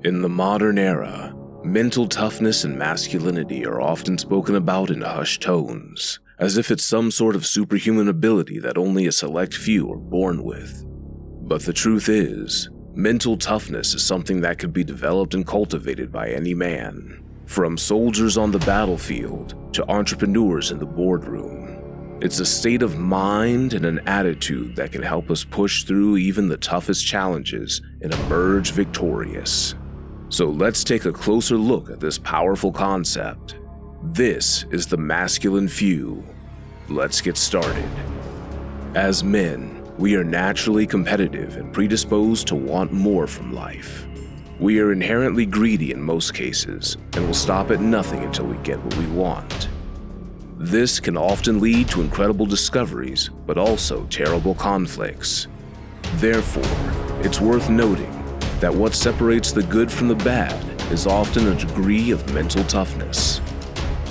In the modern era, mental toughness and masculinity are often spoken about in hushed tones, as if it's some sort of superhuman ability that only a select few are born with. But the truth is, mental toughness is something that could be developed and cultivated by any man, from soldiers on the battlefield to entrepreneurs in the boardroom. It's a state of mind and an attitude that can help us push through even the toughest challenges and emerge victorious. So let's take a closer look at this powerful concept. This is the masculine few. Let's get started. As men, we are naturally competitive and predisposed to want more from life. We are inherently greedy in most cases and will stop at nothing until we get what we want. This can often lead to incredible discoveries, but also terrible conflicts. Therefore, it's worth noting that what separates the good from the bad is often a degree of mental toughness.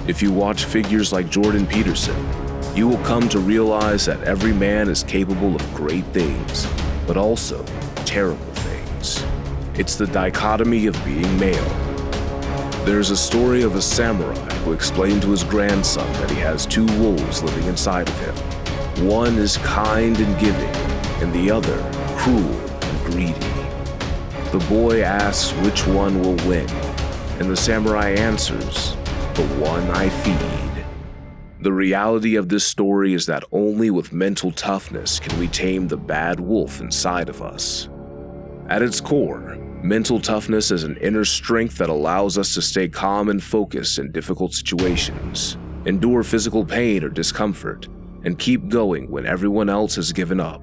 If you watch figures like Jordan Peterson, you will come to realize that every man is capable of great things, but also terrible things. It's the dichotomy of being male. There's a story of a samurai who explained to his grandson that he has two wolves living inside of him. One is kind and giving, and the other cruel and greedy. The boy asks which one will win, and the samurai answers, "The one I feed." The reality of this story is that only with mental toughness can we tame the bad wolf inside of us. At its core, mental toughness is an inner strength that allows us to stay calm and focused in difficult situations, endure physical pain or discomfort, and keep going when everyone else has given up.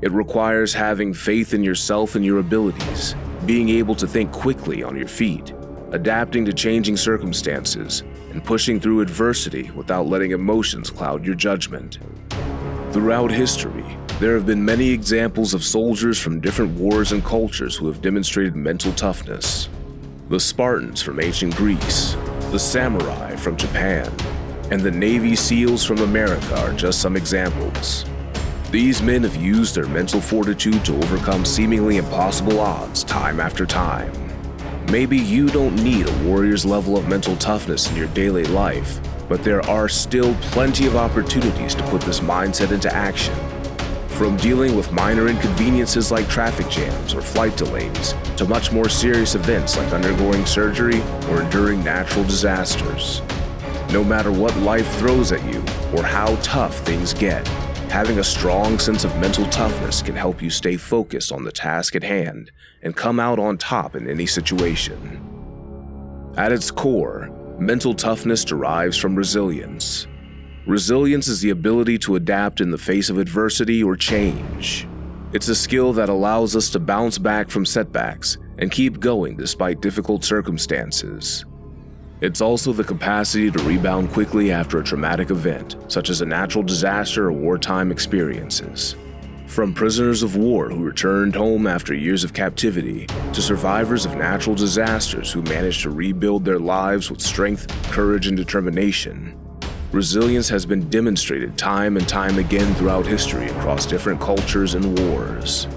It requires having faith in yourself and your abilities, being able to think quickly on your feet, adapting to changing circumstances, and pushing through adversity without letting emotions cloud your judgment. Throughout history, there have been many examples of soldiers from different wars and cultures who have demonstrated mental toughness. The Spartans from ancient Greece, the samurai from Japan, and the Navy SEALs from America are just some examples. These men have used their mental fortitude to overcome seemingly impossible odds time after time. Maybe you don't need a warrior's level of mental toughness in your daily life, but there are still plenty of opportunities to put this mindset into action. From dealing with minor inconveniences like traffic jams or flight delays, to much more serious events like undergoing surgery or enduring natural disasters. No matter what life throws at you or how tough things get, having a strong sense of mental toughness can help you stay focused on the task at hand and come out on top in any situation. At its core, mental toughness derives from resilience. Resilience is the ability to adapt in the face of adversity or change. It's a skill that allows us to bounce back from setbacks and keep going despite difficult circumstances. It's also the capacity to rebound quickly after a traumatic event, such as a natural disaster or wartime experiences. From prisoners of war who returned home after years of captivity, to survivors of natural disasters who managed to rebuild their lives with strength, courage, and determination. Resilience has been demonstrated time and time again throughout history across different cultures and wars.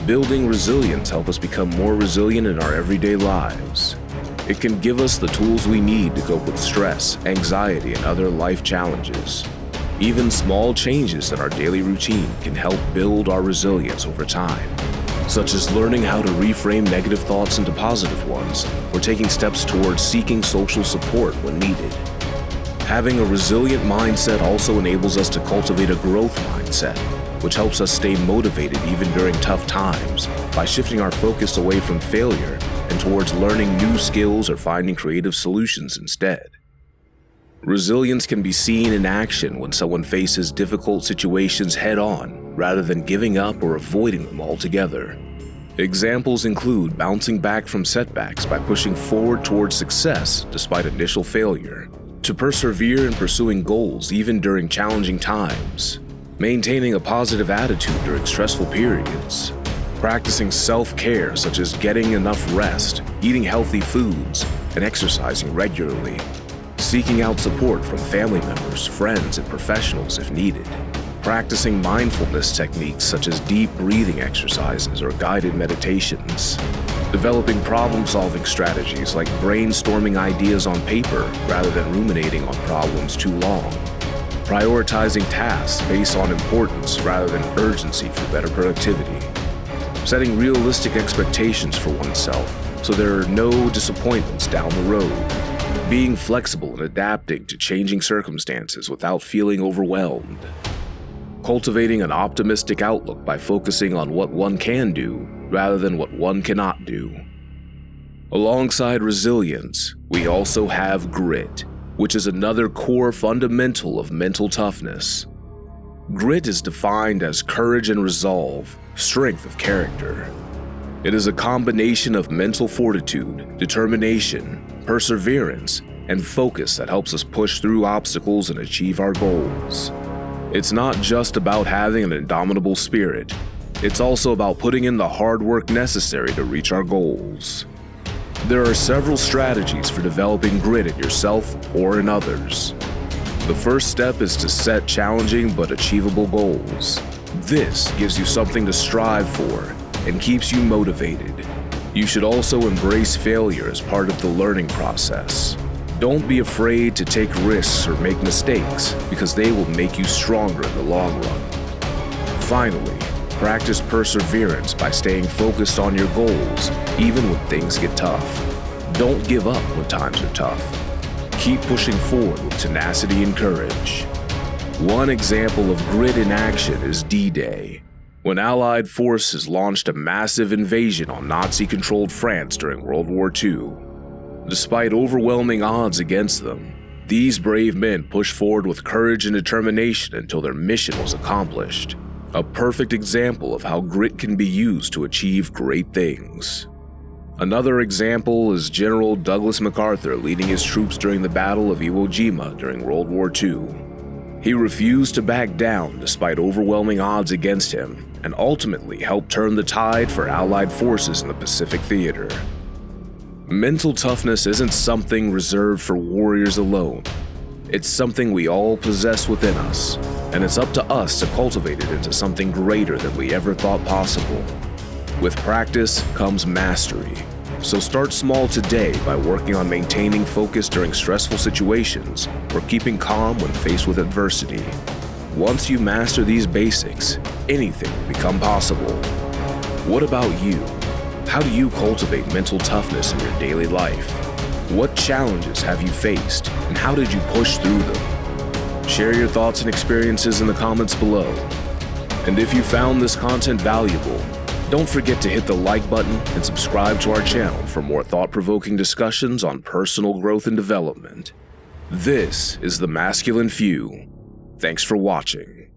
Building resilience helps us become more resilient in our everyday lives. It can give us the tools we need to cope with stress, anxiety, and other life challenges. Even small changes in our daily routine can help build our resilience over time, such as learning how to reframe negative thoughts into positive ones, or taking steps towards seeking social support when needed. Having a resilient mindset also enables us to cultivate a growth mindset, which helps us stay motivated even during tough times by shifting our focus away from failure and towards learning new skills or finding creative solutions instead. Resilience can be seen in action when someone faces difficult situations head-on rather than giving up or avoiding them altogether. Examples include bouncing back from setbacks by pushing forward towards success despite initial failure, to persevere in pursuing goals even during challenging times, maintaining a positive attitude during stressful periods, practicing self-care such as getting enough rest, eating healthy foods, and exercising regularly, seeking out support from family members, friends, and professionals if needed, practicing mindfulness techniques such as deep breathing exercises or guided meditations, developing problem-solving strategies like brainstorming ideas on paper rather than ruminating on problems too long, prioritizing tasks based on importance rather than urgency for better productivity, setting realistic expectations for oneself so there are no disappointments down the road, being flexible and adapting to changing circumstances without feeling overwhelmed, cultivating an optimistic outlook by focusing on what one can do rather than what one cannot do. Alongside resilience, we also have grit, which is another core fundamental of mental toughness. Grit is defined as courage and resolve, strength of character. It is a combination of mental fortitude, determination, perseverance, and focus that helps us push through obstacles and achieve our goals. It's not just about having an indomitable spirit. It's also about putting in the hard work necessary to reach our goals. There are several strategies for developing grit in yourself or in others. The first step is to set challenging but achievable goals. This gives you something to strive for and keeps you motivated. You should also embrace failure as part of the learning process. Don't be afraid to take risks or make mistakes because they will make you stronger in the long run. Finally, practice perseverance by staying focused on your goals even when things get tough. Don't give up when times are tough. Keep pushing forward with tenacity and courage. One example of grit in action is D-Day, when Allied forces launched a massive invasion on Nazi-controlled France during World War II. Despite overwhelming odds against them, these brave men pushed forward with courage and determination until their mission was accomplished. A perfect example of how grit can be used to achieve great things. Another example is General Douglas MacArthur leading his troops during the Battle of Iwo Jima during World War II. He refused to back down despite overwhelming odds against him, and ultimately helped turn the tide for Allied forces in the Pacific Theater. Mental toughness isn't something reserved for warriors alone. It's something we all possess within us, and it's up to us to cultivate it into something greater than we ever thought possible. With practice comes mastery, so start small today by working on maintaining focus during stressful situations or keeping calm when faced with adversity. Once you master these basics, anything will become possible. What about you? How do you cultivate mental toughness in your daily life? What challenges have you faced, and how did you push through them? Share your thoughts and experiences in the comments below. And if you found this content valuable, don't forget to hit the like button and subscribe to our channel for more thought-provoking discussions on personal growth and development. This is the Masculine Few. Thanks for watching.